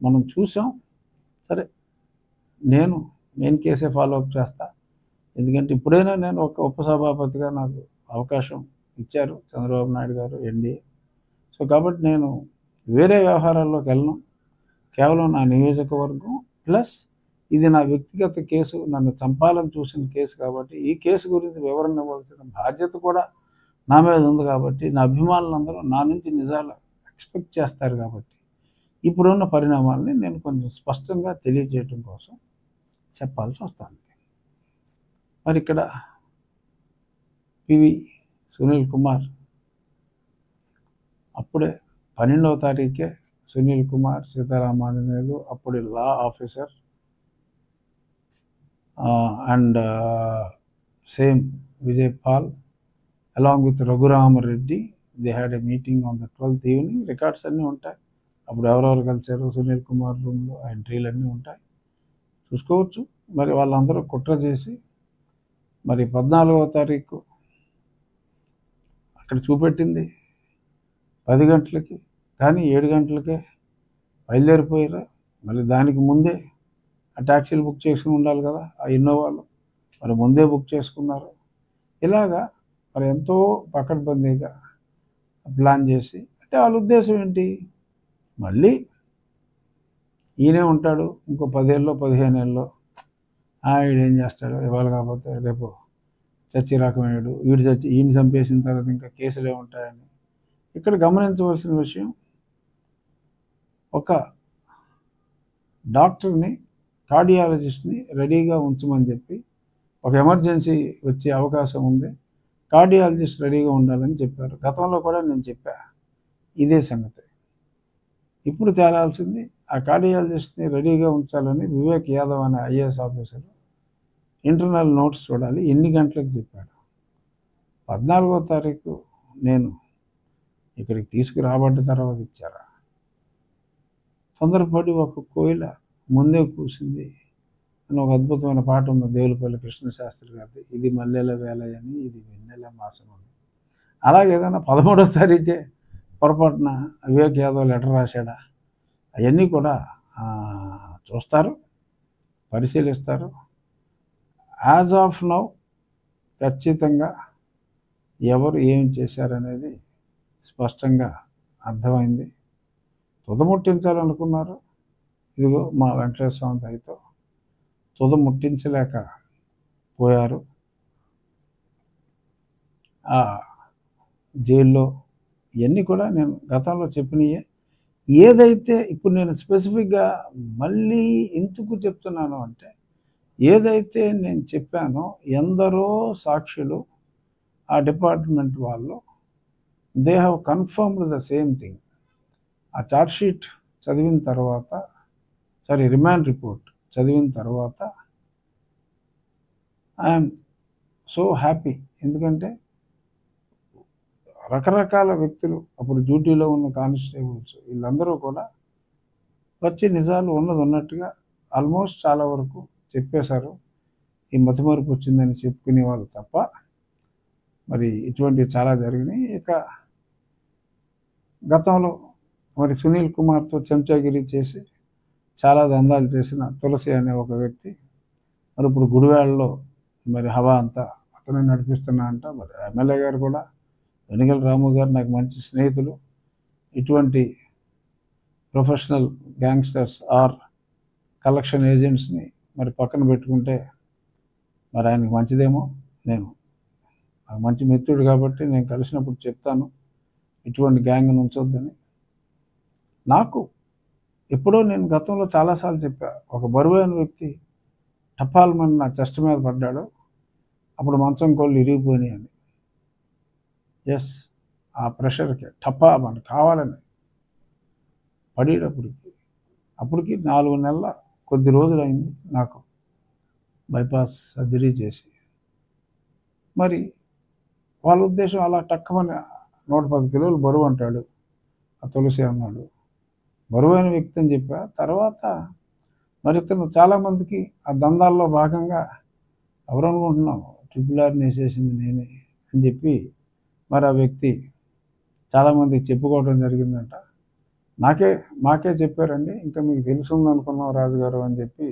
మనం చూసాం. సరే, నేను మెయిన్ కేసే ఫాలో అప్ చేస్తా. ఎందుకంటే ఇప్పుడైనా నేను ఒక ఉపసభాపతిగా నాకు అవకాశం ఇచ్చారు చంద్రబాబు నాయుడు గారు, ఎన్డీఏ. సో కాబట్టి నేను వేరే వ్యవహారాల్లోకి వెళ్ళను. కేవలం నా నియోజకవర్గం ప్లస్ ఇది నా వ్యక్తిగత కేసు, నన్ను చంపాలని చూసిన కేసు కాబట్టి ఈ కేసు గురించి వివరణ ఇవ్వాల్సిన బాధ్యత కూడా నా మీద ఉంది. కాబట్టి నా అభిమానులందరూ నా నుంచి నిజాలు ఎక్స్పెక్ట్ చేస్తారు. కాబట్టి ఇప్పుడున్న పరిణామాలని నేను కొంచెం స్పష్టంగా తెలియజేయటం కోసం చెప్పాల్సి వస్తుంది. మరి ఇక్కడ పివి సునీల్ కుమార్ అప్పుడే 12వ తారీఖే సునీల్ కుమార్ సీతారామాంజనేయులు అప్పుడు law officer and same Vijay Paul along with Raghuramareddy they had a meeting on the 12th evening. Records అన్నీ ఉంటాయి. అప్పుడు ఎవరెవరు కలిశారు సునీల్ కుమార్ రూమ్లో ఆ ఎంట్రీలు అన్నీ ఉంటాయి, చూసుకోవచ్చు. మరి వాళ్ళందరూ కుట్ర చేసి మరి 14వ తారీఖు అక్కడ చూపెట్టింది 10 గంటలకి, కానీ 7 గంటలకే బయలుదేరిపోయారు. మళ్ళీ దానికి ముందే ఆ ట్యాక్సీలు బుక్ చేసుకుని ఉండాలి కదా, ఆ ఇన్నోవాలు మరి ముందే బుక్ చేసుకున్నారు. ఇలాగా మరి ఎంతో పకడ్బందీగా ప్లాన్ చేసి, అంటే వాళ్ళ ఉద్దేశం ఏంటి, మళ్ళీ ఈయనే ఉంటాడు ఇంకో 10 ఏళ్ళలో 15 ఏళ్ళలో, వీడేం చేస్తాడు, ఇవాళ కాకపోతే రేపు చచ్చి రకమయ్యాడు, ఈయన చంపేసిన తర్వాత ఇంకా కేసులే ఉంటాయని. ఇక్కడ గమనించవలసిన విషయం, ఒక డాక్టర్ని, కార్డియాలజిస్ట్ని రెడీగా ఉంచమని చెప్పి, ఒక ఎమర్జెన్సీ వచ్చే అవకాశం ఉంది, కార్డియాలజిస్ట్ రెడీగా ఉండాలని చెప్పారు. గతంలో కూడా నేను చెప్పా ఇదే సంగతి. ఇప్పుడు తేలాల్సింది, ఆ కార్డియాలజిస్ట్ని రెడీగా ఉంచాలని వివేక్ యాదవ్ అనే ఐఏఎస్ ఆఫీసర్ ఇంటర్నల్ నోట్స్ చూడాలి, ఎన్ని గంటలకు చెప్పాడు. 14వ తారీఖు నేను ఇక్కడికి తీసుకురాబడ్డ తర్వాత ఇచ్చారా? తొందరపడి ఒక కోయిల ముందే కూసింది అని ఒక అద్భుతమైన పాట ఉంది దేవులపల్లి కృష్ణశాస్త్రి గారిది, ఇది మల్లెల వేల అని, ఇది వెన్నెల మాసం అని. అలాగే ఏదైనా 13వ తారీఖే పొరపాటున వివేక్ యాదవ్ లెటర్ రాశాడా? అవన్నీ కూడా చూస్తారు, పరిశీలిస్తారు. యాజ్ ఆఫ్ నౌ ఖచ్చితంగా ఎవరు ఏం చేశారనేది స్పష్టంగా అర్థమైంది. తుదముట్టించాలనుకున్నారు, ఇదిగో మా వెంకటేశ్వర స్వామి దయతో తుదముట్టించలేకపోయారు. ఆ జైల్లో ఇవన్నీ కూడా నేను గతంలో చెప్పినయే. ఏదైతే ఇప్పుడు నేను స్పెసిఫిక్గా మళ్ళీ ఎందుకు చెప్తున్నాను అంటే, ఏదైతే నేను చెప్పానో ఎందరో సాక్షులు ఆ డిపార్ట్మెంట్ వాళ్ళు they have confirmed the same thing. ఆ ఛార్జ్షీట్ చదివిన తర్వాత, రిమాండ్ రిపోర్ట్ చదివిన తర్వాత ఐఎమ్ సో హ్యాపీ. ఎందుకంటే రకరకాల వ్యక్తులు, అప్పుడు డ్యూటీలో ఉన్న కానిస్టేబుల్స్ వీళ్ళందరూ కూడా వచ్చి నిజాలు ఉన్నట్టుగా ఆల్మోస్ట్ చాలా వరకు చెప్పేశారు. ఈ మతిమరుపు వచ్చిందని చెప్పుకునే వాళ్ళు తప్ప మరి ఇటువంటివి చాలా జరిగినాయి. ఇక గతంలో మరి సునీల్ కుమార్తో చెంచాగిరి చేసి చాలా దందాలు చేసిన తులసి అనే ఒక వ్యక్తి మరి ఇప్పుడు గుడివాడలో మరి హవా అంతా అతనే నడిపిస్తున్నా అంట. మరి ఎమ్మెల్యే గారు కూడా వెనిగల రాము గారు నాకు మంచి స్నేహితులు. ఇటువంటి ప్రొఫెషనల్ గ్యాంగ్స్టర్స్ ఆర్ కలెక్షన్ ఏజెంట్స్ని మరి పక్కన పెట్టుకుంటే మరి ఆయనకి మంచిదేమో. నేను మంచి మిత్రుడు కాబట్టి నేను కలిసినప్పుడు చెప్తాను ఇటువంటి గ్యాంగ్ను ఉంచొద్దని. నాకు ఎప్పుడో నేను గతంలో చాలాసార్లు చెప్పా, ఒక బరువైన వ్యక్తి టపాల్మని నా చెస్ట్ మీద పడ్డాడు, అప్పుడు మంచం కోళ్ళు ఇరిగిపోయినాయి అని. ఎస్, ఆ ప్రెషర్కి టపాల్మని కావాలని అప్పటికి 4 నెలల కొద్ది రోజులు అయింది నాకు బైపాస్ సర్జరీ చేసి. మరి వాళ్ళ ఉద్దేశం అలా టక్కమని 110 కిలోలు బరువు అంటాడు ఆ తులసి అన్నాడు, బరువైన వ్యక్తి అని చెప్పా. తర్వాత మరి ఇతను చాలామందికి ఆ దందాల్లో భాగంగా ఎవరనుకుంటున్నావు, RRRని వేసేసింది నేనే అని చెప్పి మరి ఆ వ్యక్తి చాలామందికి చెప్పుకోవడం జరిగిందంట. మాకే చెప్పారండి, ఇంకా మీకు తెలుసుంది అనుకున్నాం రాజుగారు అని చెప్పి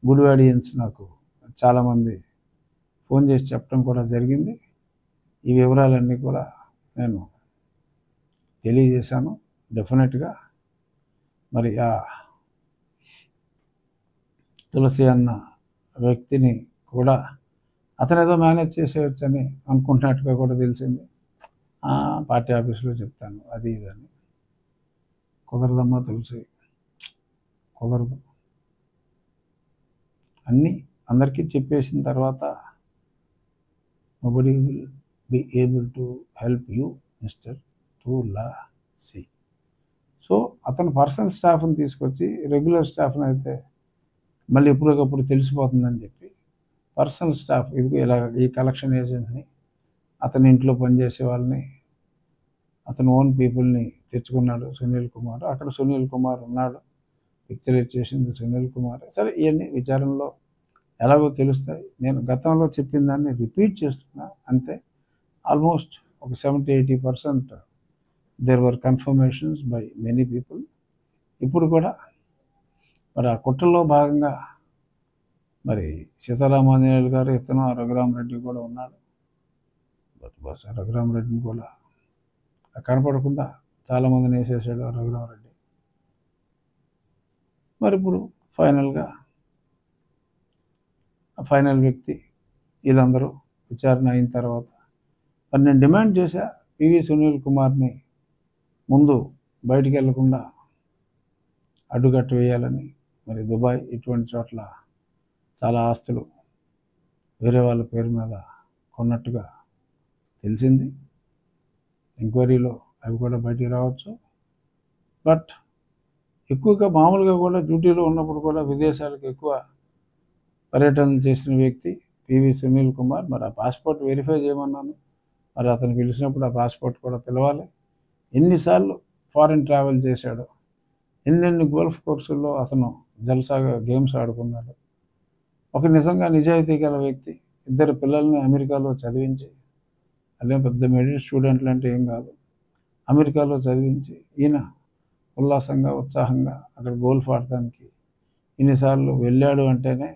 గుడివాడియన్స్ నాకు చాలామంది ఫోన్ చేసి చెప్పడం కూడా జరిగింది. ఈ వివరాలన్నీ కూడా నేను తెలియజేశాను. డెఫినెట్గా మరి ఆ తులసి అన్న వ్యక్తిని కూడా అతను ఏదో మేనేజ్ చేసేయచ్చని అనుకుంటున్నట్టుగా కూడా తెలిసింది. పార్టీ ఆఫీస్లో చెప్తాను అది ఇదని. కుదరదమ్మా తులసి, కుదరదు. అన్నీ అందరికీ చెప్పేసిన తర్వాత nobody will be able to help you, mister Tulasi. So అతను పర్సనల్ స్టాఫ్ని తీసుకొచ్చి రెగ్యులర్ స్టాఫ్ని అయితే మళ్ళీ ఎప్పటికప్పుడు తెలిసిపోతుందని చెప్పి పర్సనల్ స్టాఫ్ ఇది ఇలా ఈ కలెక్షన్ ఏజెంట్ని, అతని ఇంట్లో పనిచేసే వాళ్ళని, అతని ఓన్ పీపుల్ని తెచ్చుకున్నాడు సునీల్ కుమార్. అక్కడ సునీల్ కుమార్ ఉన్నాడు, పిక్చరైజ్ చేసింది సునీల్ కుమార్. సరే ఇవన్నీ విచారణలో ఎలాగో తెలుస్తాయి. నేను గతంలో చెప్పిన దాన్ని రిపీట్ చేస్తున్నా అంతే. ఆల్మోస్ట్ ఒక 70-80% there were confirmations by many people. ఇప్పుడు కూడా మరి ఆ కుట్రలో భాగంగా మరి సీతారామాంజనేయులు గారు, ఇతను రఘురామరెడ్డి కూడా ఉన్నాడు. బహుశా రఘురామరెడ్డిని కూడా కనపడకుండా చాలామందిని వేసేసాడు రఘురామరెడ్డి. మరి ఇప్పుడు ఫైనల్ వ్యక్తి వీళ్ళందరూ విచారణ అయిన తర్వాత మరి నేను డిమాండ్ చేశా పివి సునీల్ కుమార్ని ముందు బయటికి వెళ్లకుండా అడ్డుకట్ట వేయాలని. మరి దుబాయ్ ఇటువంటి చోట్ల చాలా ఆస్తులు వేరే వాళ్ళ పేరు మీద కొన్నట్టుగా తెలిసింది. ఎంక్వైరీలో అవి కూడా బయటికి రావచ్చు. బట్ ఎక్కువగా మామూలుగా కూడా డ్యూటీలో ఉన్నప్పుడు కూడా విదేశాలకు ఎక్కువ పర్యటనలు చేసిన వ్యక్తి పివి సునీల్ కుమార్. మరి ఆ పాస్పోర్ట్ వెరిఫై చేయమన్నాను. మరి అతను పిలిచినప్పుడు ఆ పాస్పోర్ట్ కూడా పిలవాలి. ఎన్నిసార్లు ఫారిన్ ట్రావెల్ చేశాడు, ఎన్నెన్ని గోల్ఫ్ కోర్సుల్లో అతను జల్సాగా గేమ్స్ ఆడుకున్నాడు. ఒక నిజంగా నిజాయితీ గల వ్యక్తి, 2 పిల్లల్ని అమెరికాలో చదివించి, అదే పెద్ద మెడిల్ స్టూడెంట్లు అంటే ఏం కాదు, అమెరికాలో చదివించి ఈయన ఉల్లాసంగా ఉత్సాహంగా అక్కడ గోల్ఫ్ ఆడటానికి ఇన్నిసార్లు వెళ్ళాడు అంటేనే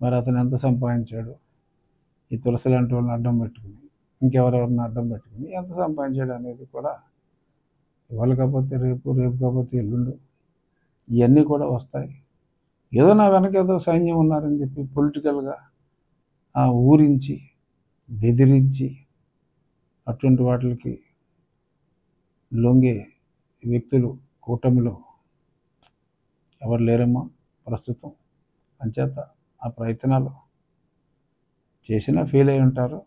మరి అతను ఎంత సంపాదించాడు. ఈ తులసి లాంటి వాళ్ళని అడ్డం పెట్టుకుని, ఇంకెవరెవరిని అడ్డం పెట్టుకుని ఎంత సంపాదించాడు అనేది కూడా ఇవాళ కాకపోతే రేపు, రేపు కాకపోతే ఎల్లుండు ఇవన్నీ కూడా వస్తాయి. ఏదో నా వెనక ఏదో సైన్యం ఉన్నారని చెప్పి పొలిటికల్గా ఊరించి బెదిరించి అటువంటి వాటికి లొంగే వ్యక్తులు కూటమిలో ఎవరు లేరమ్మా ప్రస్తుతం. అంచేత ఆ ప్రయత్నాలు చేసినా ఫెయిల్ అయి ఉంటారు.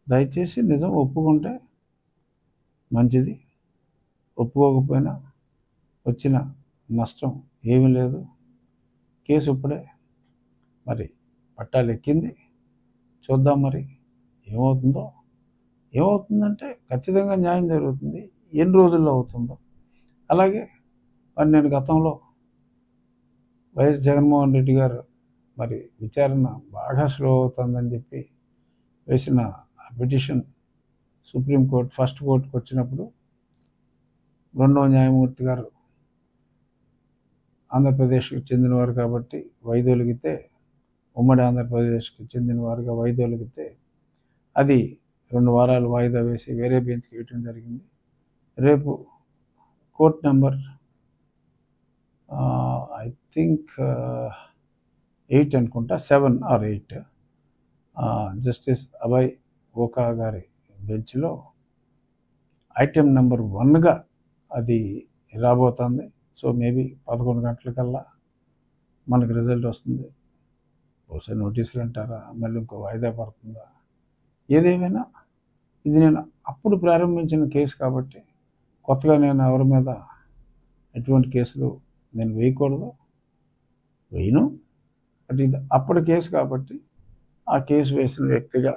దయచేసి నిజం ఒప్పుకుంటే మంచిది, ఒప్పుకోకపోయినా వచ్చిన నష్టం ఏమీ లేదు. కేసు ఇప్పుడే మరి పట్టాలు ఎక్కింది, చూద్దాం మరి ఏమవుతుందంటే ఖచ్చితంగా న్యాయం జరుగుతుంది. ఎన్ని రోజుల్లో అవుతుందో. అలాగే మరి నేను గతంలో వైఎస్ జగన్మోహన్ రెడ్డి గారు మరి విచారణ బాగా స్లో అవుతుందని చెప్పి వేసిన పిటిషన్ సుప్రీంకోర్టు ఫస్ట్ కోర్టుకు వచ్చినప్పుడు 2వ న్యాయమూర్తి గారు ఆంధ్రప్రదేశ్కి చెందినవారు కాబట్టి వైదొలిగితే, ఉమ్మడి ఆంధ్రప్రదేశ్కి చెందినవారుగా వైదొలిగితే అది 2 వారాలు వాయిదా వేసి వేరే బెంచ్కి వేయటం జరిగింది. రేపు కోర్ట్ నెంబర్ ఐ థింక్ 8 అనుకుంటా, 7 or 8 జస్టిస్ అభయ్ ఓకా గారి బెంచ్లో ఐటెం నెంబర్ 1గా అది రాబోతుంది. సో మేబీ 11 గంటలకల్లా మనకు రిజల్ట్ వస్తుంది. బహుశా నోటీసులు అంటారా, మళ్ళీ ఇంకో వాయిదా పడుతుందా, ఏదేమైనా ఇది నేను అప్పుడు ప్రారంభించిన కేసు కాబట్టి కొత్తగా నేను ఎవరి మీద ఎటువంటి కేసులు నేను వేయను. బట్ ఇది అప్పటి కేసు కాబట్టి ఆ కేసు వేసిన వ్యక్తిగా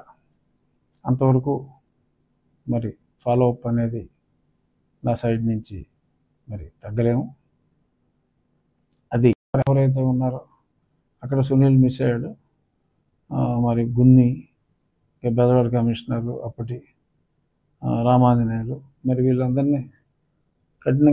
అంతవరకు మరి ఫాలో అప్ అనేది నా సైడ్ నుంచి మరి తగ్గలేము. అది ఎవరైతే ఉన్నారో అక్కడ సునీల్ మిస్ అయ్యాడు. మరి గున్ని బెదవాడ కమిషనర్ అప్పటి రామాంజనేయులు మరి వీళ్ళందరినీ కఠినంగా